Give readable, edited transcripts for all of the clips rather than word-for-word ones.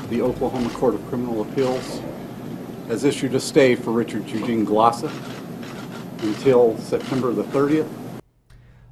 The Oklahoma Court of Criminal Appeals has issued a stay for Richard Eugene Glossip until September the 30th.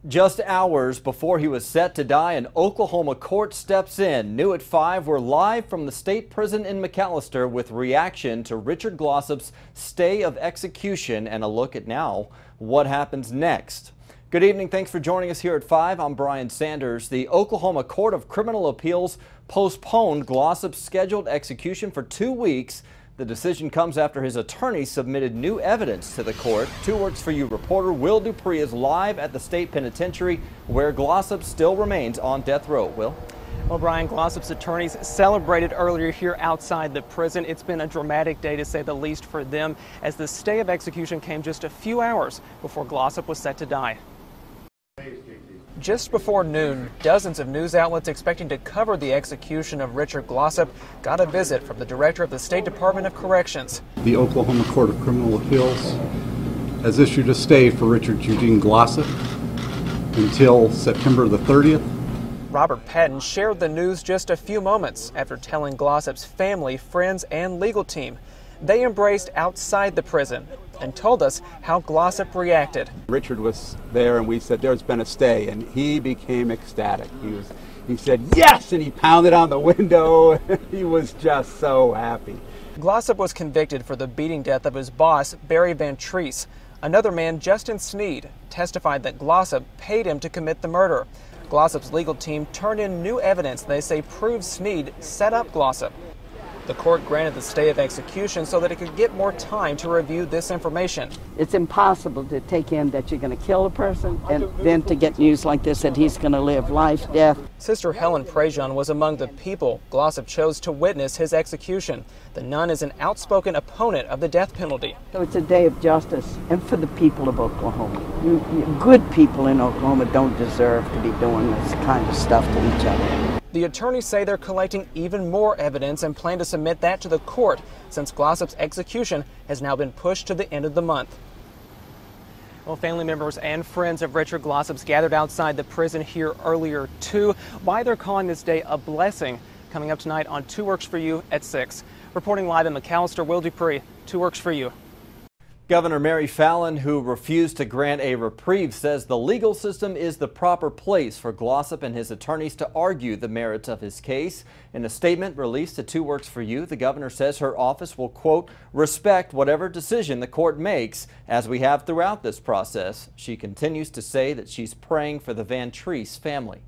Just hours before he was set to die, an Oklahoma court steps in. New at 5, we're live from the state prison in McAlester with reaction to Richard Glossip's stay of execution and a look at now what happens next. Good evening. Thanks for joining us here at 5. I'm Brian Sanders. The Oklahoma Court of Criminal Appeals postponed Glossip's scheduled execution for 2 weeks. The decision comes after his attorney submitted new evidence to the court. 2 Works For You reporter Will Dupree is live at the state penitentiary where Glossip still remains on death row. Will? Well, Brian, Glossip's attorneys celebrated earlier here outside the prison. It's been a dramatic day, to say the least, for them, as the stay of execution came just a few hours before Glossip was set to die. Just before noon, dozens of news outlets expecting to cover the execution of Richard Glossip got a visit from the director of the State Department of Corrections. The Oklahoma Court of Criminal Appeals has issued a stay for Richard Eugene Glossip until September the 30th. Robert Patton shared the news just a few moments after telling Glossip's family, friends, and legal team. They embraced outside the prison and told us how Glossip reacted. Richard was there and we said there's been a stay, and he became ecstatic. He said yes, and he pounded on the window. He was just so happy. Glossip was convicted for the beating death of his boss, Barry Van Treese. Another man, Justin Sneed, testified that Glossip paid him to commit the murder. Glossip's legal team turned in new evidence they say proves Sneed set up Glossip. The court granted the stay of execution so that it could get more time to review this information. It's impossible to take in that you're going to kill a person and then to get news like this that he's going to live life, death. Sister Helen Prejean was among the people Glossip chose to witness his execution. The nun is an outspoken opponent of the death penalty. So it's a day of justice, and for the people of Oklahoma. Good people in Oklahoma don't deserve to be doing this kind of stuff to each other. The attorneys say they're collecting even more evidence and plan to submit that to the court, since Glossip's execution has now been pushed to the end of the month. Well, family members and friends of Richard Glossip's gathered outside the prison here earlier too. Why they're calling this day a blessing, coming up tonight on 2 Works For You at 6. Reporting live in McAlester, Will Dupree, 2 Works For You. Governor Mary Fallin, who refused to grant a reprieve, says the legal system is the proper place for Glossip and his attorneys to argue the merits of his case. In a statement released to 2 Works For You, the governor says her office will, quote, respect whatever decision the court makes, as we have throughout this process. She continues to say that she's praying for the Van Treese family.